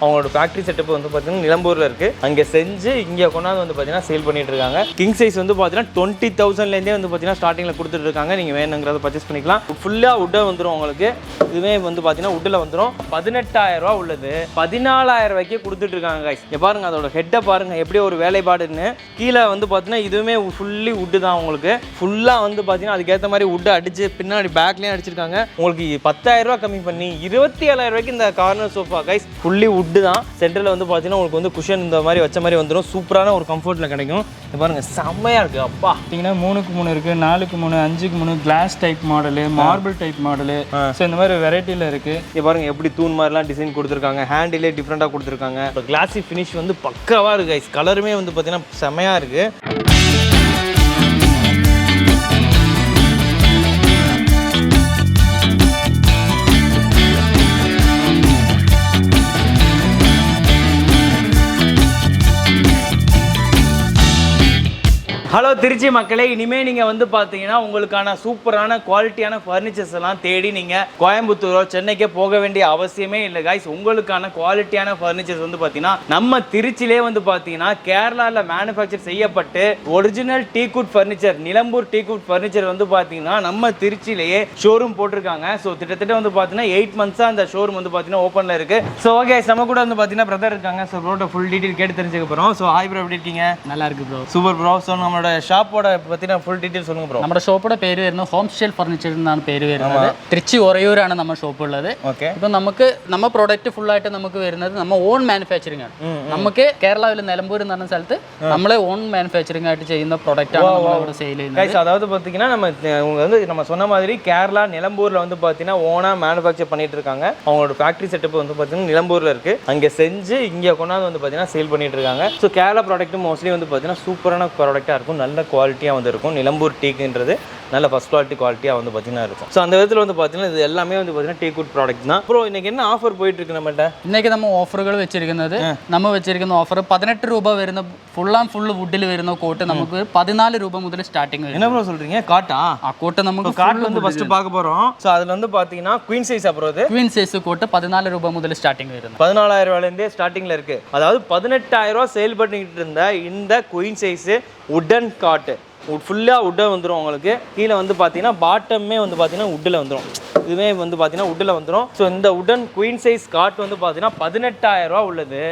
அவங்களோட factory setup வந்து பார்த்தீங்கன்னா நிலம்பூரில் இருக்குது. அங்கே செஞ்சு இங்கே கொண்டாந்து வந்து பார்த்தீங்கன்னா சேல் பண்ணிட்டு இருக்காங்க. கிங் சைஸ் வந்து பார்த்தீங்கன்னா 20,000லேருந்தே வந்து பார்த்தீங்கன்னா ஸ்டார்டிங்கில் கொடுத்துட்டு இருக்காங்க. நீங்கள் வேணுங்கிறத பர்ச்சேஸ் பண்ணிக்கலாம். ஃபுல்லாக உட்டாக வந்துடும் உங்களுக்கு. இதுவே வந்து பார்த்தீங்கன்னா உட்டில் வந்துடும். 18,000 ரூபா உள்ளது 14,000 ரூபாய்க்கு கொடுத்துட்டு இருக்காங்க கைஸ். இங்கே பாருங்கள், அதோட ஹெட்டை பாருங்கள் எப்படி ஒரு வேலைப்பாடுன்னு. கீழே வந்து பார்த்தீங்கன்னா இதுவுமே ஃபுல்லி உட்டு தான் உங்களுக்கு. ஃபுல்லாக வந்து பார்த்தீங்கன்னா அதுக்கேற்ற மாதிரி உட்டு அடிச்சு பின்னாடி பேக்லேயும் அடிச்சிருக்காங்க. உங்களுக்கு 10,000 ரூபா கம்மி பண்ணி 27,000 ரூபாய்க்கு இந்த கார்னர் சோஃபா கைஸ் ஃபுல்லி உட்டு தான். சென்டரில் வந்து பார்த்தீங்கன்னா உங்களுக்கு வந்து குஷன் இந்த மாதிரி வச்ச மாதிரி வந்துடும். சூப்பரான ஒரு கம்ஃபர்ட்டில் கிடைக்கும். இது பாருங்கள் செம்மையாக இருக்குது. அப்பா பார்த்தீங்கன்னா 3க்கு 3 இருக்குது, 4க்கு 3, 5க்கு 3, glass type model, marble type model. So இந்த மாதிரி வெரைட்டியில் இருக்குது. இது பாருங்கள் எப்படி தூண் மாதிரிலாம் டிசைன் கொடுத்துருக்காங்க. ஹேண்டிலே டிஃப்ரெண்ட்டாக கொடுத்துருக்காங்க. இப்போ கிளாஸி ஃபினிஷ் வந்து பக்காவாக இருக்குது கைஸ். கலருமே வந்து பார்த்தீங்கன்னா செம்மையாக இருக்குது. ஹலோ திருச்சி மக்களே, இனிமேல் நீங்கள் வந்து பார்த்தீங்கன்னா உங்களுக்கான சூப்பரான குவாலிட்டியான ஃபர்னிச்சர்ஸ் எல்லாம் தேடி நீங்கள் கோயம்புத்தூரோ சென்னைக்கே போக வேண்டிய அவசியமே இல்லை கைஸ். உங்களுக்கான குவாலிட்டியான ஃபர்னிச்சர்ஸ் வந்து பார்த்தீங்கன்னா நம்ம திருச்சியிலே வந்து பார்த்தீங்கன்னா கேரளாவில் மேனுஃபேக்சர் செய்யப்பட்டு original teakwood furniture, Nilambur teakwood furniture வந்து பார்த்தீங்கன்னா நம்ம திருச்சியிலேயே ஷோரூம் போட்டிருக்காங்க. ஸோ கிட்டத்தட்ட வந்து பார்த்தீங்கன்னா 8 மந்த்ஸாக அந்த ஷோரூம் வந்து பார்த்தீங்கன்னா ஓப்பனில் இருக்குது. ஸோ ஓகே, நம்ம கூட வந்து பார்த்தீங்கன்னா பிரதர் இருக்காங்க. ஸோ ப்ரோட ஃபுல் டீட்டெயில் கேட்டு தெரிஞ்சுக்க போகிறோம். ஸோ ஹாய் ப்ரோ, எப்படி இருக்கீங்க? நல்லா இருக்குது ப்ரோ. Super bro. ஸோ நம்ம ഷോപ്പോടെ പറ്റിന ഫുൾ ഡീറ്റെയിൽസ് சொல்லுங்க ബ്രോ. നമ്മുടെ ഷോപ്പോടെ പേര് വരുന്നത് ഹോം സ്റ്റൈൽ ഫർണിച്ചർ എന്നാണ് പേര് വരുന്നത്. തിരുച്ചി ഒറയൂരാണ് നമ്മുടെ ഷോപ്പ് ഉള്ളത്. ഇപ്പം നമുക്ക് നമ്മുടെ പ്രോഡക്റ്റ് ഫുൾ ആയിട്ട് നമുക്ക് വരുന്നത് നമ്മൾ ഓൺ മാനുഫാക്ചറിംഗ് ആണ്. നമുക്ക് കേരളത്തിൽ നിലമ്പൂർ എന്ന് പറഞ്ഞ സ്ഥലത്ത് നമ്മളെ ഓൺ മാനുഫാക്ചറിംഗ് ആയിട്ട് ചെയ്യുന്ന പ്രോഡക്റ്റ് ആണ് നമ്മൾ ഇവിടെ സെയിൽ ചെയ്യുന്നത്. அதாவது பார்த்தீங்கன்னா நம்ம சொன்ன மாதிரி கேரளா நிலம்பூர்ல வந்து பார்த்தீங்கன்னா ஓனா மேனுஃபேக்சர் பண்ணிட்டு இருக்காங்க. அவங்களோட ஃபேக்ட்ரி செட்டப் வந்து பார்த்தீங்கன்னா நிலம்பூர்ல இருக்கு. அங்கே செஞ்சு இங்கே கொண்டாந்து வந்து பார்த்தீங்கன்னா சேல் பண்ணிட்டு இருக்காங்க. ஸோ கேரளா ப்ராடக்ட் மோஸ்ட்லி வந்து பார்த்தீங்கன்னா சூப்பரான ப்ராடக்டாக இருக்கும். நல்ல குவாலிட்டியாக வந்து இருக்கும். நிலம்பூர் டீக்குன்றது நல்ல ஃபர்ஸ்ட் குவாலிட்டி குவாலிட்டியாக வந்து பார்த்தீங்கன்னா இருக்கும். ஸோ அந்த விதத்தில் வந்து பார்த்தீங்கன்னா இது எல்லாமே வந்து பார்த்தீங்கன்னா டீக்குட் ப்ராடக்ட் தான். அப்புறம் இன்னைக்கு என்ன ஆஃபர் போயிட்டு இருக்கு நம்மகிட்ட? இன்னைக்கு நம்ம ഓഫറുകൾ വെച്ചിരിക്കുന്നത് നമ്മൾ വെച്ചിരിക്കുന്ന ഓഫർ 18 രൂപ വരുന്ന ഫുൾ വുഡിൽ വരുന്ന കോട്ട് നമുക്ക് 14 രൂപ മുതൽ സ്റ്റാർട്ടിംഗ് വരും. என்ன ப்ரோ சொல்றீங்க? காட்டா? கோட்டை நமக்கு காட் வந்து ஃபர்ஸ்ட் பார்க்க போறோம். ஸோ அதுல வந்து பார்த்தீங்கன்னா குயின் சைஸ் அப்புறம் அது குயின் சைஸ் கோட்டு 14 ரூபா முதல் ஸ்டார்டிங் வருது. 14,000 ரூபாயிலேருந்தே ஸ்டார்டிங்ல இருக்கு. அதாவது 18,000 ரூபா சேல் பண்ணிக்கிட்டு இருந்த இந்த குயின் சைஸ் உடன் காட்டு ஃபுல்லாக உட்டாக வந்துடும் உங்களுக்கு. கீழே வந்து பார்த்தீங்கன்னா பாட்டமே வந்து பார்த்தீங்கன்னா உட்டில் வந்துடும். இதுவே வந்து பார்த்தீங்கன்னா உட்டில் வந்துடும். ஸோ இந்த உடன் குயின் சைஸ் காட் வந்து பார்த்தீங்கன்னா 18,000 ரூபா உள்ளது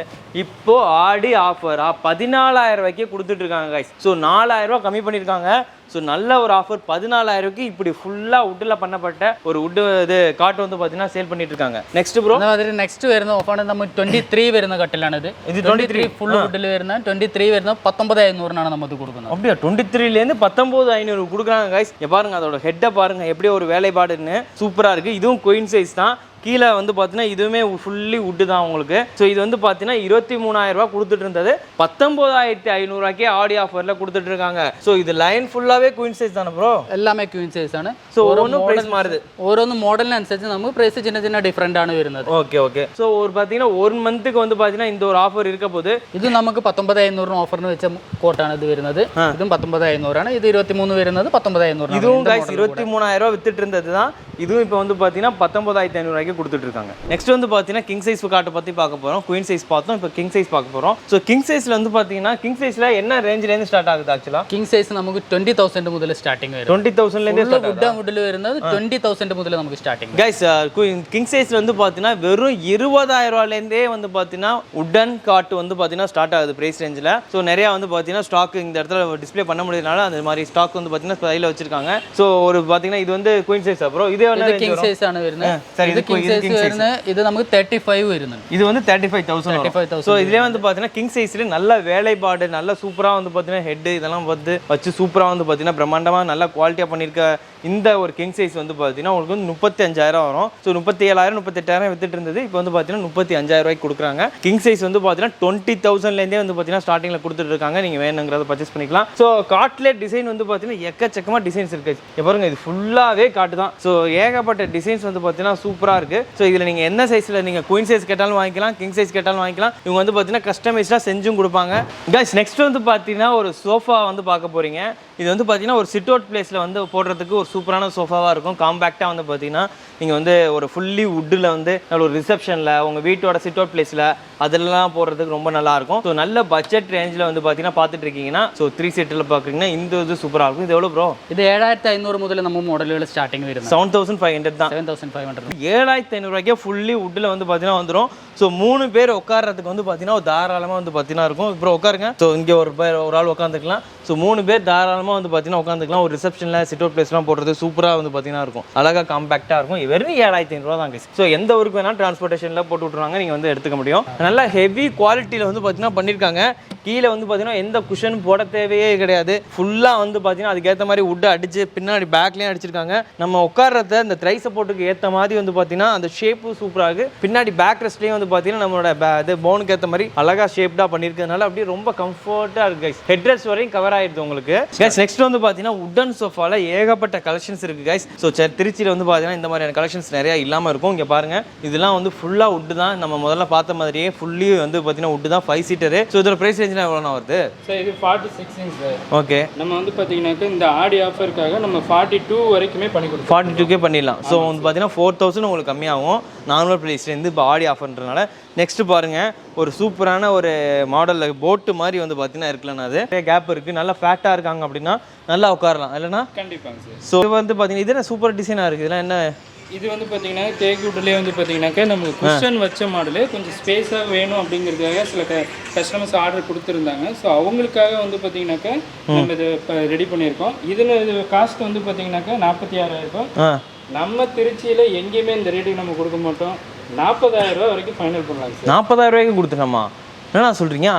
இப்போ ஆடி ஆஃபராக 14,000 ரூபாய்க்கே கொடுத்துட்டு இருக்காங்க கைஸ். ஸோ 4,000 ரூபா கம்மி பண்ணியிருக்காங்க. ஸோ நல்ல ஒரு ஆஃபர் 14,000 ரூபாய்க்கு இப்படி ஃபுல்லாக உட்டில் பண்ணப்பட்ட ஒரு உட்டு இது காட்டு வந்து பார்த்தீங்கன்னா சேல் பண்ணிட்டு இருக்காங்க. நெக்ஸ்ட் ப்ரோ, നെക്സ്റ്റ് വരുന്ന ഓഫാണ് നമ്മൾ 23 വരുന്ന കട്ടിലാണിത്. ഇത് 23 ഫുൾ വുഡിൽ വരുന്ന 23 വരുന്ന 19,500 നമുക്ക് കൊടുക്കുന്നത്. அப்படியே 23லேருந்து 19,500 கொடுக்குறாங்க கைஸ். பாருங்க அதோட ஹெட்டை பாருங்க எப்படி ஒரு வேலைப்பாடுன்னு சூப்பராக இருக்குது. இதுவும் குயின் சைஸ் தான். கீழே வந்து பார்த்தீங்கன்னா இதுவுமே ஃபுல்லி உட்டு தான் உங்களுக்கு. ஸோ இது வந்து பார்த்தீங்கன்னா 23,000 ரூபா கொடுத்துட்டு இருந்தது 19,500 ரூபாய்க்கே ஆடி ஆஃபரில் கொடுத்துட்டு இருக்காங்க. ஸோ இது லைன் ஃபுல்லாகவே குயின் சைஸ் தானே ப்ரோ? எல்லாமே குயின் சைஸ் ആണ്. ஸோ ஒவ்வொன்றும் ப்ரைஸ் மாறுது. ഓരോന്ന് മോഡലിനനുസരിച്ച് നമുക്ക് പ്രൈസ് ചിന്ന ഡിഫറെന്റ് ആണ് വരുന്നത്. Okay okay. ஸோ ஒரு பார்த்தீங்கன்னா 1 மந்த்துக்கு வந்து பார்த்தீங்கன்னா இந்த ஒரு ஆஃபர் இருக்க போது ഇത് നമുക്ക് 19,500 ഓഫറിന് വെച്ച കോട്ടാണ് ഇത് വരുന്നത്. ഇതും 19,500 ആണ്. ഇത് 23 വരുന്നത് 19,500. இதுவும் கைஸ் 23,000 ரூபா வித்துட்டு இருந்தது தான். இதுவும் இப்போ வந்து பார்த்தீங்கன்னா 19,500 ரூபாய்க்கு கொடுத்துட்டு இருக்காங்க. நெக்ஸ்ட் வந்து பார்த்தீங்கன்னா கிங் சைஸ் காட்டை பற்றி பார்க்க போகிறோம். குயின் சைஸ் பார்த்தோம், இப்போ கிங் சைஸ் பார்க்க போகிறோம். ஸோ கிங் சைஸில் வந்து பார்த்தீங்கன்னா கிங் சைஸில் என்ன ரேஞ்சிலேருந்து ஸ்டார்ட் ஆகுது ஆக்சுவலாக? കിങ് സൈസ് നമുക്ക് 20,000 മുതൽ സ്റ്റാർട്ടിംഗ് വരും. 20,000லேருந்தே ஸ்டார்ட் ஆகுது. വുഡിൽ വരുന്നത് 20,000 മുതൽ നമുക്ക് ஸ்டார்டிங். கைஸ் கிங் சைஸில் வந்து பார்த்தீங்கன்னா வெறும் 20,000 ரூபாயிலேருந்தே வந்து பார்த்தீங்கன்னா உடன் காட்டு வந்து பார்த்தீங்கன்னா ஸ்டார்ட் ஆகுது ப்ரைஸ் ரேஞ்சில். ஸோ நிறையா வந்து பார்த்தீங்கன்னா ஸ்டாக் இந்த இடத்துல டிஸ்பிளே பண்ண முடியாதனால அந்த மாதிரி ஸ்டாக் வந்து பார்த்தீங்கன்னா கையில் வச்சிருக்காங்க. ஸோ ஒரு பார்த்தீங்கன்னா இது வந்து குயின் சைஸ் அப்புறம் இது கிங் சைஸ் ആണ് വരുന്നത്. ഇത് കിങ് സൈസ് വരുന്നത് ഇത് നമുക്ക് 35 വരുന്നുണ്ട്. இது வந்து 35,000. ஸோ இதுலேயே வந்து பார்த்தீங்கன்னா கிங் சைஸ்லேயே நல்ல வேலைப்பாடு நல்ல சூப்பராக வந்து பார்த்தீங்கன்னா ஹெட் இதெல்லாம் வந்து வச்சு சூப்பராக வந்து பார்த்தீங்கன்னா பிரம்மாண்டமாக நல்ல குவாலிட்டியாக பண்ணியிருக்க இந்த ஒரு கிங் சைஸ் வந்து பார்த்தீங்கன்னா உங்களுக்கு வந்து 35,000 வரும். ஸோ 37,000 38,000 வித்துட்டு இருந்தது. இப்போ வந்து பார்த்தீங்கன்னா 35,000 ரூபாய்க்கு கொடுக்குறாங்க. கிங் சைஸ் வந்து பார்த்தீங்கன்னா 20,000லேருந்தே வந்து பார்த்தீங்கன்னா ஸ்டார்டிங்கில் கொடுத்துட்டு இருக்காங்க. நீங்கள் வேணுங்கிறத பர்ச்சேஸ் பண்ணிக்கலாம். ஸோ காட்லேட் டிசைன் வந்து பார்த்தீங்கன்னா எக்கச்சக்கமாக டிசைன்ஸ் இருக்குது. இப்போ பாருங்க இது ஃபுல்லாகவே காட்டு தான். ஸோ ஏகப்பட்ட டிசைன்ஸ் வந்து பார்த்தீங்கன்னா சூப்பராக இருக்குது. ஸோ இதில் நீங்கள் என்ன சைஸில் நீங்கள் குயின் சைஸ் கேட்டாலும் வாங்கிக்கலாம், கிங் சைஸ் கேட்டாலும் வாங்கிக்கலாம். இவங்க வந்து பார்த்தீங்கன்னா கஸ்டமைஸ்டாக செஞ்சும் கொடுப்பாங்க. கைஸ் நெக்ஸ்ட் வந்து பார்த்தீங்கன்னா ஒரு சோஃபா வந்து பார்க்க போகிறீங்க. இது வந்து பார்த்தீங்கன்னா ஒரு சிட் அவுட் பிளேஸில் வந்து போடுறதுக்கு ஒரு சூப்பரான சோஃபாவாக இருக்கும். காம்பேக்டாக வந்து பார்த்தீங்கன்னா நீங்கள் வந்து ஒரு ஃபுல்லி வுட்டில் வந்து ஒரு ரிசப்ஷனில் உங்கள் வீட்டோட சிட் அவுட் பிளேஸில் அதெல்லாம் போடுறதுக்கு ரொம்ப நல்லாயிருக்கும். ஸோ நல்ல பட்ஜெட் ரேஞ்சில் வந்து பார்த்தீங்கன்னா பார்த்துட்டு இருக்கீங்கன்னா ஸோ 3 சீட்டில் பார்க்குறீங்கன்னா இந்த இது சூப்பராக இருக்கும். இது எவ்வளோ ப்ரோ? இது 7500 முதல்ல நம்ம மாடல்கள் ஸ்டார்டிங் வருது. 7500 தான். 7500 7500 ஃபுல்லி வுட்டில் வந்து பார்த்தீங்கன்னா வந்துடும். ஸோ 3 பேர் உட்கார்றதுக்கு வந்து பார்த்தீங்கன்னா தாராளமாக வந்து பார்த்தீங்கன்னா இருக்கும். இப்போ உட்காருங்க. ஸோ இங்கே ஒரு ஆள் உட்காந்துக்கலாம். ஸோ 3 பேர் தாராளமாக வந்து பார்த்தீங்கன்னா உட்காந்துக்கலாம். ஒரு ரிசப்ஷனில் சிட் அவுட் பிளேஸ்லாம் போடுறது சூப்பராக வந்து பார்த்தீங்கன்னா இருக்கும். அழகாக காம்பாக்டாக இருக்கும். வெறும் 7500 தான் கைஸ். ஸோ எந்த ஊருக்கு வேணால் டிரான்ஸ்போர்ட்டேஷனில் போட்டு விட்ருவாங்க, நீங்கள் வந்து எடுத்துக்க முடியும். நல்லா ஹெவி குவாலிட்டியில் வந்து பார்த்தீங்கன்னா பண்ணியிருக்காங்க. கீழே வந்து பார்த்தீங்கன்னா எந்த குஷன் போட தேவையே கிடையாது. ஃபுல்லாக வந்து பார்த்தீங்கன்னா அதுக்கேற்ற மாதிரி வுட்டை அடிச்சு பின்னாடி பேக்லேயும் அடிச்சிருக்காங்க. நம்ம உட்கார்றத இந்த ட்ரை சப்போர்ட்டுக்கு ஏற்ற மாதிரி வந்து பார்த்தீங்கன்னா அந்த ஷேப்பு சூப்பராக இருக்குது. பின்னாடி பேக் ரெஸ்ட்லேயும் வந்து பார்த்தீங்கன்னா நம்மளோட இது போனுக்கு ஏற்ற மாதிரி அழகாக ஷேப்டாக பண்ணியிருக்கிறதுனால அப்படியே ரொம்ப கம்ஃபர்ட்டாக இருக்குது கைஸ். ஹெட் ரெஸ்ட் வரையும் கவர் ஆயிடுது உங்களுக்கு கைஸ். நெக்ஸ்ட் வந்து பார்த்தீங்கன்னா உட்டன் சோஃபாவில் ஏகப்பட்ட கலெக்ஷன்ஸ் இருக்குது கைஸ். ஸோ திருச்சியில் வந்து பார்த்தீங்கன்னா இந்த மாதிரியான கலெக்ஷன்ஸ் நிறையா இல்லாமல் இருக்கும். இங்கே பாருங்கள், இதெல்லாம் வந்து ஃபுல்லாக வுட்டு தான். நம்ம முதல்ல பார்த்த மாதிரியே ஃபுல்லி வந்து பார்த்தீங்கன்னா வுட்டு தான் 5 சீட்டரு. ஸோ இதோட ப்ரைஸ் ரேஞ்சில் எவ்வளோ வருது சார்? இது 46 இன்ச் சார். ஓகே. நம்ம வந்து பார்த்தீங்கன்னாக்கா இந்த ஆடி ஆஃபருக்காக நம்ம 42 வரைக்குமே பண்ணி கொடுப்போம். 42K பண்ணிடலாம். ஸோ வந்து பார்த்தீங்கன்னா 4000 உங்களுக்கு கம்மியாகும் நார்மல் ப்ரைஸ்லேருந்து இப்போ ஆடி ஆஃபர்ன்றனால. நெக்ஸ்ட் பாருங்கள், ஒரு சூப்பரான ஒரு மாடலில் போட்டு மாதிரி வந்து பார்த்தீங்கன்னா இருக்குல்லண்ணா, அது கேப் இருக்குது, நல்லா ஃபேட்டாக இருக்காங்க அப்படின்னா நல்லா உட்காரலாம் இல்லைனா? கண்டிப்பாங்க சார். ஸோ இது வந்து பார்த்தீங்கன்னா இது என்ன சூப்பர் டிசைனாக இருக்குது. இதெல்லாம் என்ன? இது வந்து பார்த்தீங்கன்னா தேக்குட்லேயே வந்து பார்த்தீங்கன்னாக்கா நமக்கு குஷன் வச்ச மாடலு கொஞ்சம் ஸ்பேஸாக வேணும் அப்படிங்கிறதுக்காக சில கஸ்டமர்ஸ் ஆர்டர் கொடுத்துருந்தாங்க. ஸோ அவங்களுக்காக வந்து பார்த்தீங்கன்னாக்கா நம்ம இதை இப்போ ரெடி பண்ணியிருக்கோம். இதில் இது காஸ்ட் வந்து பார்த்தீங்கன்னாக்கா 46000. நம்ம திருச்சியில் எங்கேயுமே இந்த ரேட்டுக்கு நம்ம கொடுக்க மாட்டோம். 40000 வரைக்கும் ஃபைனல் பண்ணலாம் சார். 40000 கொடுத்துட்டோமா? என்ன சொல்கிறீங்க?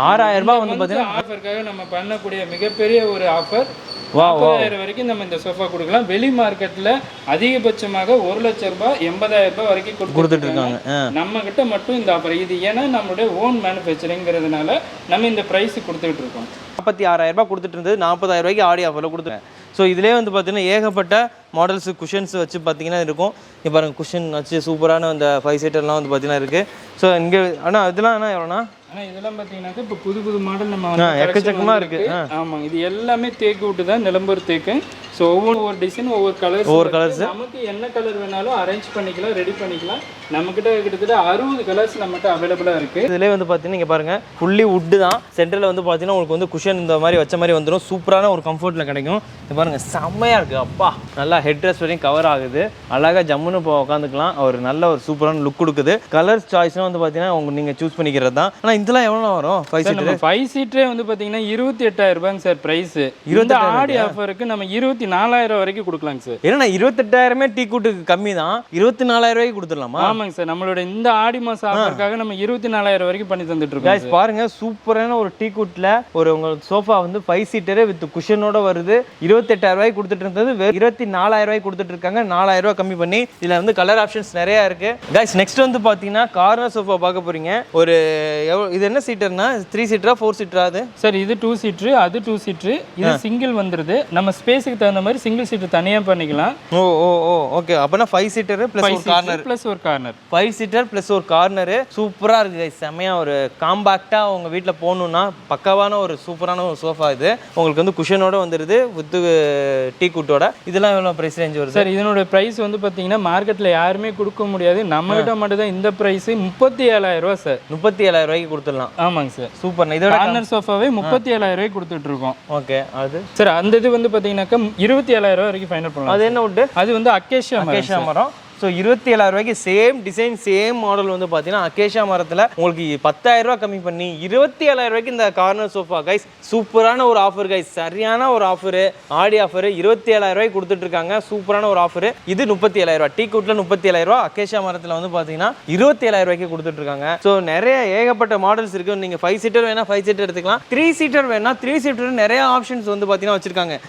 6000 வந்து பார்த்தீங்கன்னா ஆஃபருக்காக நம்ம பண்ணக்கூடிய மிகப்பெரிய ஒரு ஆஃபர். 40000 வரைக்கும் நம்ம இந்த சோஃபா கொடுக்கலாம். வெளி மார்க்கெட்டில் அதிகபட்சமாக 1,00,000 80,000 வரைக்கும் கொடுத்துட்டு இருக்காங்க. நம்ம கிட்ட மட்டும் இந்த ஆஃபர் இது. ஏன்னா நம்மளுடைய ஓன் மேனுஃபேக்சரிங்கிறதுனால நம்ம இந்த ப்ரைஸ் கொடுத்துட்டு இருக்கோம். 46000 கொடுத்துட்டு இருந்தது 40000 ஆடி ஆஃபரில் கொடுத்துருக்கேன். ஸோ இதிலே வந்து பார்த்தீங்கன்னா ஏகப்பட்ட மாடல்ஸ் குஷன்ஸ் வச்சு பார்த்தீங்கன்னா இருக்கும். இங்கே பாருங்கள், குஷன் வச்சு சூப்பரான அந்த 5 சீட்டர்லாம் வந்து பார்த்தீங்கன்னா இருக்குது. ஸோ இங்கே ஆனால் இதெல்லாம் என்ன எவ்வளோண்ணா? ஆனால் இதெல்லாம் பார்த்தீங்கன்னாக்கா இப்போ புது மாடல் நம்ம எக்கச்சக்கமாக இருக்குது. ஆமாம், இது எல்லாமே தேக்கு விட்டு தான், நிலம்பூர் தேக்கு. ஸோ ஒவ்வொரு டிசைன் ஒவ்வொரு கலர்ஸ் நமக்கு என்ன கலர் வேணாலும் அரேஞ்ச் பண்ணிக்கலாம், ரெடி பண்ணிக்கலாம். நம்மக்கிட்ட கிட்டத்தட்ட 60 கலர்ஸ் நம்மகிட்ட அவைலபிளாக இருக்குது. இதிலே வந்து பார்த்தீங்கன்னா இங்கே பாருங்கள், ஃபுல்லி வுட்டு தான். சென்டரில் வந்து பார்த்தீங்கன்னா உங்களுக்கு வந்து குஷன் இந்த மாதிரி வச்ச மாதிரி வந்துடும். சூப்பரான ஒரு கம்ஃபர்ட்டில் கிடைக்கும். இது பாருங்கள், செம்மையாக இருக்குது. அப்பா, நல்லா ஹெட் ரெஸ்ட் வரையும் கவர் ஆகுது. அழகாக ஜம்முன்னு இப்போ உட்காந்துக்கலாம். ஒரு நல்ல ஒரு சூப்பரான லுக் கொடுக்குது. கலர்ஸ் சாய்ஸ்லாம் வந்து பார்த்தீங்கன்னா நீங்கள் சூஸ் பண்ணிக்கிறது தான். ஆனால் இதெல்லாம் எவ்வளோ வரும்? 5 சீட்டர் 5 சீட்டரே வந்து பார்த்தீங்கன்னா 28000 சார் ப்ரைஸ். இந்த ஆடி ஆஃபருக்கு நம்ம 24000 வரைக்கும் கொடுக்கலாங்க சார். ஏன்னா 28000 டீ கூட்டுக்கு கம்மி தான். 24000 கொடுத்துடலாமா? ஆமாங்க சார். நம்மளோட இந்த ஆடி மாசம் ஆஃபருக்காக நம்ம 24000 வரைக்கும் பண்ணி தந்துட்டு இருக்கோம். गाइस பாருங்க, சூப்பரான ஒரு டீ கூட்ல ஒரு உங்களுக்கு சோஃபா வந்து 5 சீட்டரே வித் குஷனோட வருது. 28000 கொடுத்துட்டு இருந்தது 24000 கொடுத்துட்டு இருக்காங்க. 4000 கம்மி பண்ணி. இதுல வந்து கலர் ஆப்ஷன்ஸ் நிறைய இருக்கு. गाइस நெக்ஸ்ட் வந்து பாத்தீங்கன்னா கார்னர் சோஃபா பார்க்க போறீங்க. ஒரு இது என்ன சீட்டர்னா 3 சீட்டரா 4 சீட்டரா? அது சார் இது 2 சீட்டர், அது 2 சீட்டர். இது சிங்கிள் வந்துருது. நம்ம ஸ்பேஸ்க்கு தகுந்த மாதிரி சிங்கிள் சீட்டர் தனியா பண்ணிக்கலாம். ஓ ஓ ஓ ஓகே. அப்பனா 5 சீட்டர் ப்ளஸ் ஒரு கார்னர். ப்ளஸ் ஒரு கார்னர். 5 சீட்டர் ப்ளஸ் ஒரு கார்னர். சூப்பரா இருக்கு गाइस. செமையா ஒரு காம்பாக்ட்டா உங்க வீட்ல போணும்னா பக்காவான ஒரு சூப்பரான ஒரு சோஃபா இது. உங்களுக்கு வந்து குஷனோட வந்துருது வித் டீ கூட்டோட. இதெல்லாம் எவ்வளவு பிரைஸ் ரேஞ்ச் வருது சார்? இதனோட பிரைஸ் வந்து பாத்தீங்கன்னா மார்க்கெட்ல யாருமே கொடுக்க முடியாது. நம்ம கிட்ட மட்டும் தான் இந்த பிரைஸ். 37000 சார். 37000 கொடுத்துடலாம். ஆமாங்க சார். சூப்பர். இதோட கார்னர் சோஃபாவே 37000 கொடுத்துட்டு இருக்கோம். ஓகே. அது சார் அந்த இது வந்து பாத்தீங்கன்னாக்கா 27000 வரைக்கும் ஃபைனல் பண்ணலாம். அது என்ன வுட்? அது வந்து அக்கேஷியா மரம். So 27000 same design same model வந்து பார்த்தீங்கன்னா அக்கேஷியா மரத்தில் உங்களுக்கு 10000 கம்மி பண்ணி 27000 இந்த கார்னர் சோஃபா கைஸ். சூப்பரான ஒரு ஆஃபர் கைஸ். சரியான ஒரு ஆஃபரு, ஆடி ஆஃபர். 27000 கொடுத்துட்டு இருக்காங்க. சூப்பரான ஒரு ஆஃபர். இது 37000. டீ கூட்டில் 37000. அக்கேஷியா மரத்தில் வந்து பார்த்தீங்கன்னா 27000 கொடுத்துட்டு இருக்காங்க. ஸோ நிறைய ஏகப்பட்ட மாடல்ஸ் இருக்கு. நீங்கள் 5 சீட்டர் வேணா 5 சீட்டர் எடுத்துக்கலாம். 3 சீட்டர் வேணா 3 சீட்டர் நிறைய ஆப்ஷன்ஸ் வந்து பார்த்தீங்கன்னா வச்சிருக்காங்க.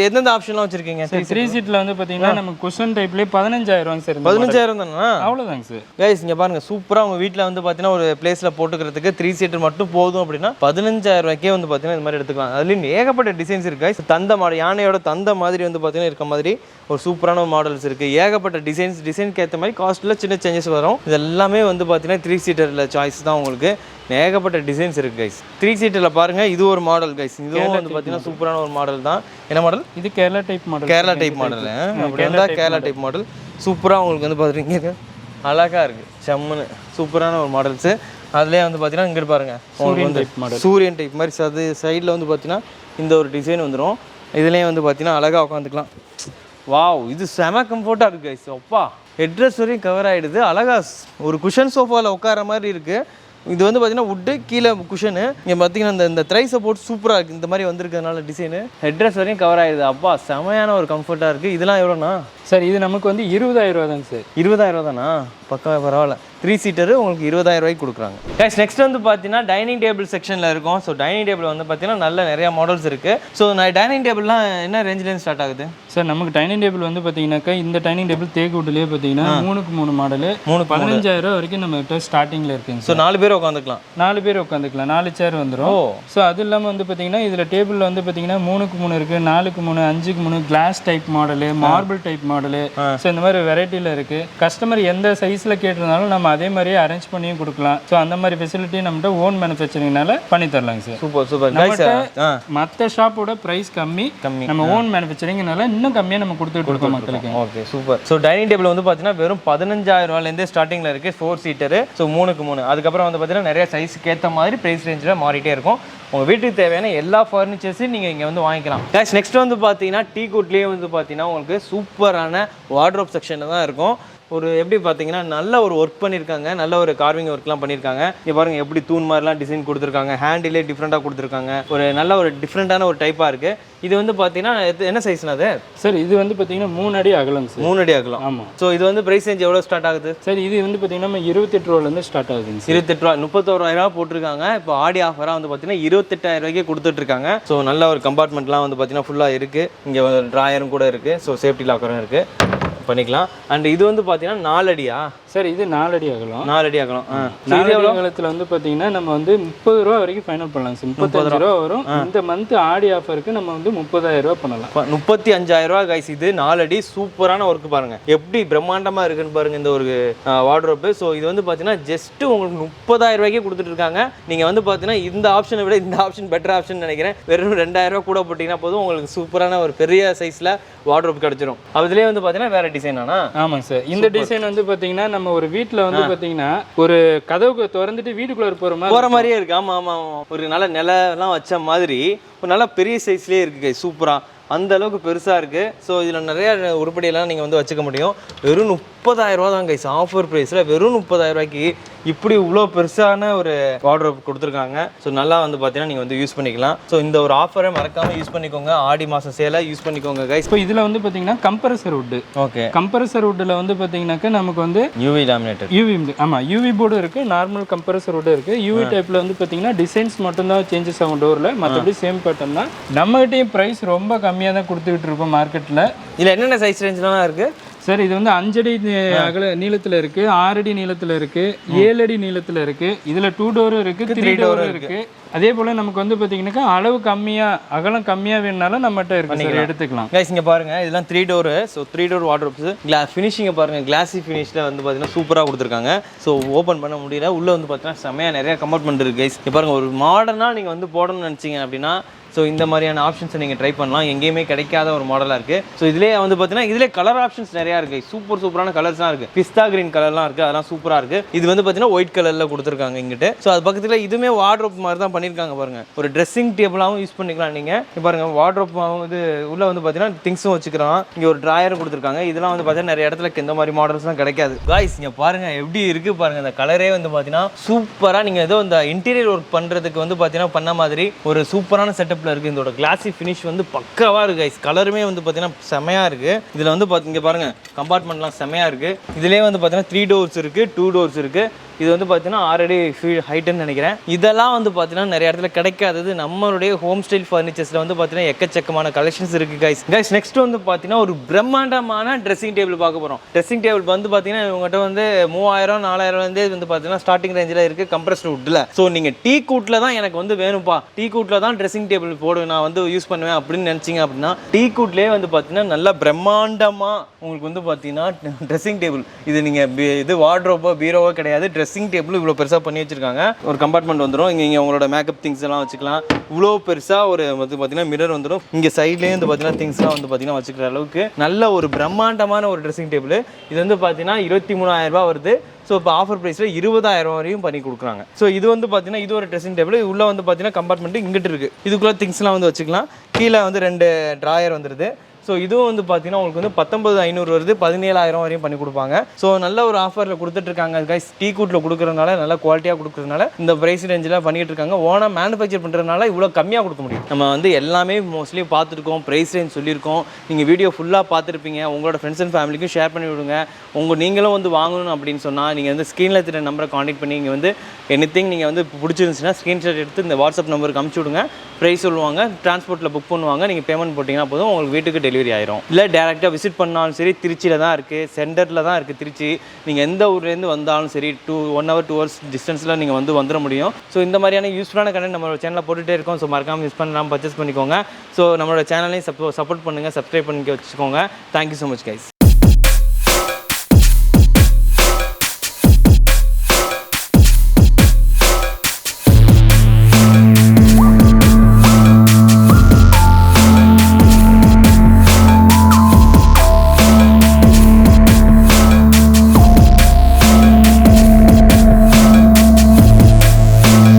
எந்தெந்த ஆப்ஷன்லாம் வச்சிருக்கீங்க? 3 சீட்டில் வந்து பார்த்தீங்கன்னா நம்ம குஷன் டைப்லேயே 15000 சார். 15000 தானா? அவ்வளோதாங்க சார். கைஸ் இங்கே பாருங்க, சூப்பராக உங்கள் வீட்டில் வந்து பார்த்தீங்கன்னா ஒரு பிளேஸில் போட்டுக்கிறதுக்கு 3 சீட்டர் மட்டும் போதும் அப்படின்னா 15000 வந்து பார்த்தீங்கன்னா இந்த மாதிரி எடுத்துக்கலாம். அதுலேயும் ஏகப்பட்ட டிசைன்ஸ் இருக்கு கைஸ். தந்த மாடல், யானையோட தந்த மாதிரி வந்து பார்த்தீங்கன்னா இருக்க மாதிரி ஒரு சூப்பரான மாடல்ஸ் இருக்குது. ஏகப்பட்ட டிசைனுக்கு ஏற்ற மாதிரி காஸ்ட்டில் சின்ன சேஞ்சஸ் வரும். இது எல்லாமே வந்து பார்த்தீங்கன்னா 3 சீட்டரில் சாய்ஸ் தான் உங்களுக்கு. ஏகப்பட்ட டிசைன்ஸ் இருக்குது கைஸ். 3 சீட்டரில் பாருங்கள், இது ஒரு மாடல் கைஸ். இதுவும் வந்து பார்த்தீங்கன்னா சூப்பரான ஒரு மாடல் தான். என்ன மாடல்? இது Kerala type model. Kerala type model. அப்படி வந்தால் கேரளா டைப் மாடல். சூப்பராக உங்களுக்கு வந்து பார்த்துருக்கீங்க அழகாக இருக்குது செம்முன்னு சூப்பரான ஒரு மாடல்ஸு. அதுலேயே வந்து பார்த்தீங்கன்னா இங்கே பாருங்கள் உங்களுக்கு வந்து சூரியன் டைப் மாதிரி அது சைடில் வந்து பார்த்தீங்கன்னா இந்த ஒரு டிசைன் வந்துடும். இதுலேயே வந்து பார்த்தீங்கன்னா அழகாக உட்காந்துக்கலாம். வாவ், இது செம கம்ஃபர்ட்டாக இருக்குது கைஸ். அப்பா ஹெட்ரெஸ் வரையும் கவர் ஆகிடுது. அழகாக ஒரு குஷன் சோஃபாவில் உட்கார மாதிரி இருக்குது. இது வந்து பார்த்தீங்கன்னா வுட்டு கீழே குஷனு. இங்கே பார்த்தீங்கன்னா இந்த த்ரை சப்போர்ட் சூப்பராக இருக்குது. இந்த மாதிரி வந்திருக்கிறதுனால டிசைனு ஹெட்ரெஸ் வரையும் கவர் ஆகிடுது. அப்பா செமையான ஒரு கம்ஃபர்ட்டாக இருக்குது. இதெல்லாம் எவ்வளோண்ணா சார்? இது நமக்கு வந்து 20,000 ரூபா தாங்க சார். 20,000 ரூபா தானா? பக்கம் பரவாயில்ல. 3 சீட்டரு உங்களுக்கு 20,000 ரூபாய்க்கு கொடுக்குறாங்க. கைஸ் நெக்ஸ்ட் வந்து பார்த்தீங்கன்னா டைனிங் டேபிள் செக்ஷனில் இருக்கும். ஸோ டைனிங் டேபிள் வந்து பார்த்தீங்கன்னா நல்ல நிறையா மாடல்ஸ் இருக்குது. ஸோ டைனிங் டேபிள்லாம் என்ன ரேஞ்சிலேருந்து ஸ்டார்ட் ஆகுது சார்? நமக்கு டைனிங் டேபிள் வந்து பார்த்தீங்கன்னாக்கா இந்த டைனிங் டேபிள் தேக்குவுட்லேயே பார்த்தீங்கன்னா 3 மாடலு 15,000 ரூபா வரைக்கும் நம்மகிட்ட ஸ்டார்டிங்கில் இருக்குங்க. ஸோ 4 பேர் உட்காந்துக்கலாம். 4 பேர் உட்காந்துக்கலாம். 4 சேர் வந்துடும். ஸோ அது இல்லாமல் வந்து பார்த்தீங்கன்னா இதில் டேபிளில் வந்து பார்த்தீங்கன்னா 3x3 இருக்குது, 4x3, 5x3, glass type model, marble type model. So இந்த மாதிரி வெரைட்டியில் இருக்குது. கஸ்டமர் எந்த சைஸில் கேட்டிருந்தாலும் நம்ம அதே மாதிரியே அரேஞ்ச் பண்ணியும் கொடுக்கலாம். ஸோ அந்த மாதிரி ஃபெசிலிட்டி நம்மகிட்ட ஓன் மேனுஃபேக்சரிங்னால பண்ணி தரலாங்க சார். Super super. மற்ற ஷாப்போட ப்ரைஸ் கம்மி. நம்ம ஓன் மேனுஃபேக்சரிங்னால இன்னும் கம்மியாக நம்ம கொடுத்துட்டு இருக்கோம் மக்களுக்கு. Okay super. So dining table வந்து பார்த்தீங்கன்னா வெறும் 15,000 ரூபாயிலேருந்து ஸ்டார்டிங்கில் இருக்குது. 4 சீட்டரு. So 3x3. அதுக்கப்புறம் வந்து பார்த்தீங்கன்னா நிறைய சைஸுக்கு ஏற்ற மாதிரி ப்ரைஸ் ரேஞ்சில் மாறிட்டே இருக்கும். உங்கள் வீட்டுக்கு தேவையான எல்லா ஃபர்னிச்சர்ஸையும் நீங்கள் இங்கே வந்து வாங்கிக்கலாம். கைஸ் நெக்ஸ்ட் வந்து பார்த்தீங்கன்னா டீகுட்லேயே வந்து பார்த்தீங்கன்னா உங்களுக்கு சூப்பரான வார்ட்ரோப் செக்ஷனில் தான் இருக்கும். ஒரு எப்படி பார்த்தீங்கன்னா நல்ல ஒரு ஒர்க் பண்ணியிருக்காங்க. நல்ல ஒரு கார்விங் ஒர்க்லாம் பண்ணியிருக்காங்க. இங்கே பாருங்கள் எப்படி தூண் மாதிரிலாம் டிசைன் கொடுத்துருக்காங்க. ஹேண்டிலே டிஃப்ரெண்ட்டாக கொடுத்துருக்காங்க. ஒரு நல்ல ஒரு டிஃப்ரெண்ட்டான ஒரு டைப்பாக இருக்குது. இது வந்து பார்த்தீங்கன்னா என்ன சைஸ்னா அது சார்? இது வந்து பார்த்தீங்கன்னா 3 அடி அகலம் சார். 3 அடி அகலம். ஆமாம். ஸோ இது வந்து ப்ரைஸ் ரேஞ்ச் எவ்வளோ ஸ்டார்ட் ஆகுது சார்? இது வந்து பார்த்தீங்கன்னா 28 ரூபாலேருந்து ஸ்டார்ட் ஆகுதுங்க. 28 ரூபா. 31,000 போட்டிருக்காங்க. இப்போ ஆடி ஆஃபராக வந்து பார்த்தீங்கன்னா 28,000 ரூபாய்க்கு கொடுத்துட்ருக்காங்க. ஸோ நல்ல ஒரு கம்பார்ட்மெண்ட்லாம் வந்து பார்த்தீங்கன்னா ஃபுல்லாக இருக்குது. இங்கே ட்ராயரும் கூட இருக்குது. ஸோ சேஃப்டி லாக்கரும் இருக்குது, பண்ணிக்கலாம். அண்ட் இது வந்து பார்த்தீங்கன்னா 4 அடியா சார்? இது 4 அடி அகலம். 4 அடி அகலம். 4 அடி அகலத்தில் வந்து பார்த்தீங்கன்னா நம்ம வந்து 30 ரூபா வரைக்கும் ஃபைனல் பண்ணலாம் சார். 35 ரூபா வரும். இந்த மந்த் ஆடி ஆஃபருக்கு நம்ம வந்து 30,000 ரூபா பண்ணலாம். 35,000 ரூபா கைஸ். இது 4 அடி சூப்பரான ஒர்க் பாருங்க, எப்படி பிரம்மாண்டமாக இருக்குன்னு பாருங்க இந்த ஒரு வார்ட்ரோப்பு. ஸோ இது வந்து பார்த்தீங்கன்னா ஜஸ்ட் உங்களுக்கு 30,000 ரூபாய்க்கே கொடுத்துட்டு இருக்காங்க. நீங்கள் வந்து பார்த்தீங்கன்னா இந்த ஆப்ஷனை விட இந்த ஆப்ஷன் பெட்டர் ஆப்ஷன் நினைக்கிறேன். வெறும் 2,000 ரூபா கூட போட்டிங்கன்னா போதும், உங்களுக்கு சூப்பரான ஒரு பெரிய சைஸில் வார்ட்ரோப் கிடைச்சிரும். அதுலேயே வந்து பார்த்தீங்கன்னா வேற டிசைன். ஆனால் ஆமாங்க சார், இந்த டிசைன் வந்து பார்த்தீங்கன்னா நம்ம ஒரு வீட்டில் வந்து பார்த்தீங்கன்னா ஒரு கதவுக்கு திறந்துட்டு வீட்டுக்குள்ளே போகிற மாதிரியே இருக்கு. ஆமாம் ஆமாம் ஆமாம். ஒரு நல்ல நிலம்லாம் வச்ச மாதிரி ஒரு நல்ல பெரிய சைஸ்லேயே இருக்குது கை. சூப்பராக அந்த அளவுக்கு பெருசாக இருக்குது. ஸோ இதில் நிறைய உருப்படியெல்லாம் நீங்கள் வந்து வச்சுக்க முடியும். வெறும் 30,000 ரூபா தான் கைஸ். ஆஃபர் ப்ரைஸில் வெறும் 30,000 ரூபாய்க்கு இப்படி இவ்வளோ பெருசான ஒரு வார்ட்ரோப் கொடுத்துருக்காங்க. ஸோ நல்லா வந்து பார்த்தீங்கன்னா நீங்கள் வந்து யூஸ் பண்ணிக்கலாம். ஸோ இந்த ஒரு ஆஃபரை மறக்காமல் யூஸ் பண்ணிக்கோங்க. ஆடி மாதம் சேலை யூஸ் பண்ணிக்கோங்க கைஸ். இப்போ இதில் வந்து பார்த்தீங்கன்னா கம்ப்ரஸர் வுட்டு. ஓகே, கம்ப்ரஸர் வுட்டில் வந்து பார்த்தீங்கன்னாக்கா நமக்கு வந்து யூவி லேமினேட்டர், யூவி ஆமாம் யூவி போர்டு இருக்குது, நார்மல் கம்ப்ரஸர் வுட்டு இருக்குது. யூவி டைப்பில் வந்து பார்த்தீங்கன்னா டிசைன்ஸ் மட்டும்தான் சேஞ்சஸ் ஆகும் டோரில், மற்றபடி சேம் பேட்டர்ன் தான். நம்மகிட்டையும் ப்ரைஸ் ரொம்ப கம்மியாக தான் கொடுத்துக்கிட்டு இருக்கோம் மார்க்கெட்டில். இதில் என்னென்ன சைஸ் ரேஞ்செலாம் இருக்குது சார்? இது வந்து 5 அடி அகல நீளத்தில் இருக்குது, 6 அடி நீளத்தில் இருக்குது, 7 அடி நீளத்தில் இருக்குது. இதில் 2 டோரும் இருக்குது, 3 டோரும் இருக்குது. அதே போல் நமக்கு வந்து பார்த்தீங்கன்னாக்கா அளவு கம்மியாக அகலம் கம்மியாக வேணுனாலும் நம்மகிட்ட இருக்கு, நீங்கள் எடுத்துக்கலாம். கைஸ் இங்கே பாருங்கள், இதெல்லாம் 3 டோரு. So 3 door wardrobes. ஃபினிஷிங்கை பாருங்கள், கிளாஸி ஃபினிஷில் வந்து பார்த்தீங்கன்னா சூப்பராக கொடுத்துருக்காங்க. ஸோ ஓப்பன் பண்ண முடியல. உள்ளே வந்து பார்த்தீங்கன்னா செம்மையாக நிறைய கம்பார்ட்மெண்ட் இருக்குது கைஸ். இங்கே பாருங்கள், ஒரு மாடர்னாக நீங்கள் வந்து போடணும்னு நினச்சிங்க அப்படின்னா ஸோ இந்த மாதிரியான ஆப்ஷன்ஸை நீங்கள் ட்ரை பண்ணலாம். எங்கேயுமே கிடைக்காத ஒரு மாடலாக இருக்குது. ஸோ இதிலே வந்து பார்த்தீங்கன்னா இதிலே கலர் ஆப்ஷன்ஸ் நிறையா இருக்குது. சூப்பரான கலர்ஸ்லாம் இருக்குது. பிஸ்தா கிரீன் கலர்லாம் இருக்குது, அதெல்லாம் சூப்பராக இருக்குது. இது வந்து பார்த்தீங்கன்னா ஒயிட் கலரில் கொடுத்துருக்காங்க இங்கிட்டு. ஸோ அது பக்கத்தில் இதுவுமே வார்ட்ரோப் மாதிரி தான் பண்ணியிருக்காங்க பாருங்கள். ஒரு ட்ரெஸ்ஸிங் டேபிளாகவும் யூஸ் பண்ணிக்கலாம் நீங்கள். இப்போ பாருங்கள், வார்ட்ரோப் இது உள்ளே வந்து பார்த்தீங்கன்னா திங்ஸும் வச்சுக்கலாம். இங்கே ஒரு ட்ராயரும் கொடுத்துருக்காங்க. இதெல்லாம் வந்து பார்த்தீங்கன்னா நிறைய இடத்துல இந்த மாதிரி மாடல்ஸ்லாம் கிடைக்காது. காய்ஸ் இங்கே பாருங்கள் எப்படி இருக்குது பாருங்கள். இந்த கலரே வந்து பார்த்தீங்கன்னா சூப்பராக நீங்கள் ஏதோ இந்த இன்டீரியர் ஒர்க் பண்ணுறதுக்கு வந்து பார்த்தீங்கன்னா பண்ண மாதிரி ஒரு சூப்பரான செட்டப்பில் இருக்குது. இதோட கிளாஸி ஃபினிஷ் வந்து பக்காவாக இருக்குது கைஸ். கலருமே வந்து பார்த்தீங்கன்னா செமையாக இருக்குது. இதில் வந்து இங்கே பாருங்கள், கம்பார்ட்மெண்ட்லாம் செமையாக இருக்குது. இதிலே வந்து பார்த்தீங்கன்னா 3 டோர்ஸ் இருக்குது, 2 டோர்ஸ் இருக்குது. இது வந்து பார்த்தீங்கன்னா 6 அடி ஹைட்டுன்னு நினைக்கிறேன். இதெல்லாம் வந்து பார்த்தீங்கன்னா நிறைய இடத்துல கிடைக்காதது. நம்மளுடைய ஹோம் ஸ்டைல் ஃபர்னிச்சர்ஸில் வந்து பார்த்தீங்கன்னா எக்கச்சக்கமான கலெக்ஷன்ஸ் இருக்குது கைஸ். நெக்ஸ்ட் வந்து பார்த்தீங்கன்னா ஒரு பிரம்மாண்டமான ட்ரெஸ்ஸிங் டேபிள் பார்க்க போகிறோம். ட்ரெஸ்ஸிங் டேபிள் வந்து பார்த்தீங்கன்னா இவங்ககிட்ட வந்து 3000 4000 வந்து பார்த்தீங்கன்னா ஸ்டார்டிங் ரேஞ்சில் இருக்குது கம்ப்ரஸ்ட் வுட்டில். ஸோ நீங்கள் டீ கூட்டில் தான் எனக்கு வந்து வேணும்ப்பா, டீ கூட்டில் தான் ட்ரெஸ்ஸிங் டேபிள் போடுவேன், நான் வந்து யூஸ் பண்ணுவேன் அப்படின்னு நினச்சிங்க அப்படின்னா டீ கூட்லேயே வந்து பார்த்தீங்கன்னா நல்லா பிரம்மாண்டமாக உங்களுக்கு வந்து பார்த்தீங்கன்னா ட்ரெஸ்ஸிங் டேபிள். இது நீங்கள் இது வார்ட்ரோப்போ பீரோவோ கிடையாது, ட்ரெஸ்ஸிங் டேபிள் இவ்வளோ பெருசாக பண்ணி வச்சிருக்காங்க. ஒரு கம்பார்ட்மெண்ட் வந்துடும். இங்கே உங்களோட மேக்கப் திங்ஸ் எல்லாம் வச்சுக்கலாம். இவ்வளோ பெருசாக ஒரு வந்து பார்த்தீங்கன்னா மிரர் வந்துடும். இங்கே சைட்லேயே வந்து பார்த்தீங்கன்னா திங்ஸ்லாம் வந்து பார்த்தீங்கன்னா வச்சுக்கிற அளவுக்கு நல்ல ஒரு பிரம்மாண்டமான ஒரு ட்ரெஸ்ஸிங் டேபிள். இது வந்து பார்த்தீங்கன்னா 23,000 ரூபா வருது. ஸோ இப்போ ஆஃபர் ப்ரைஸில் 20,000 வரையும் பண்ணி கொடுக்குறாங்க. ஸோ இது வந்து பார்த்தீங்கன்னா இது ஒரு ட்ரெஸ்ஸிங் டேபிள். உள்ளே வந்து பார்த்தீங்கன்னா கம்பார்ட்மெண்ட் இங்கிட்டு இருக்குது. இதுக்குள்ளே திங்ஸ்லாம் வந்து வச்சுக்கலாம். கீழே வந்து 2 ட்ராயர் வந்துடுது. ஸோ இதுவும் வந்து பார்த்தீங்கன்னா உங்களுக்கு வந்து 19,500 வருது. 17,000 வரையும் பண்ணி கொடுப்பாங்க. ஸோ நல்ல ஒரு ஆஃபரில் கொடுத்துட்ருக்காங்க கைஸ். டீ கூட்டில் கொடுக்குறதுனால நல்ல குவாலிட்டியாக கொடுக்குறதுனால இந்த ப்ரைஸ் ரேஞ்சில் பண்ணிட்டு இருக்காங்க. ஓனாக மேனுஃபேக்சர் பண்ணுறதுனால இவ்வளோ கம்மியாக கொடுக்க முடியும். நம்ம வந்து எல்லாமே மோஸ்ட்லி பார்த்துருக்கோம், ப்ரைஸ் ரேஞ்ச் சொல்லியிருக்கோம். நீங்கள் வீடியோ ஃபுல்லாக பார்த்துருப்பீங்க. உங்களோட ஃப்ரெண்ட்ஸ் அண்ட் ஃபேமிலிக்கும் ஷேர் பண்ணி விடுங்க. நீங்களும் வந்து வாங்கணும் அப்படின்னு சொன்னால் நீங்கள் வந்து ஸ்க்ரீனில் இருக்கிற நம்பரை காண்டாக்ட் பண்ணி நீங்கள் வந்து எனிதிங் நீங்கள் வந்து பிடிச்சிருந்துச்சுன்னா ஸ்க்ரீன்ஷாட் எடுத்து இந்த வாட்ஸ்அப் நம்பருக்கு அனுப்பிச்சி விடுங்க. ப்ரைஸ் சொல்லுவாங்க, டிரான்ஸ்போர்ட்டில் புக் பண்ணுவாங்க. நீங்கள் பேமெண்ட் போட்டிங்கன்னா போதும், உங்களுக்கு வீட்டுக்கு டெலிவரி ஆயிரும். இல்லை டேரெக்டாக விசிட் பண்ணாலும் சரி, திருச்சியில் தான் இருக்குது, சென்டரில் தான் இருக்குது திருச்சி. நீங்கள் எந்த ஊர்லேருந்து வந்தாலும் சரி 1 hour 2 hours டிஸ்டன்ஸில் நீங்கள் வந்து வந்துட முடியும். ஸோ இந்த மாதிரியான யூஸ்ஃபுல்லான கண்டென்ட் நம்மளோட சேனலில் போட்டுகிட்டே இருக்கோம். ஸோ மறக்காமல் மிஸ் பண்ணாமல் பர்ச்சேஸ் பண்ணிக்கோங்க. ஸோ நம்மளோட சேனலையும் சப்போர்ட் பண்ணுங்கள், சப்ஸ்கிரைப் பண்ணி வச்சுக்கோங்க. Thank you so much guys.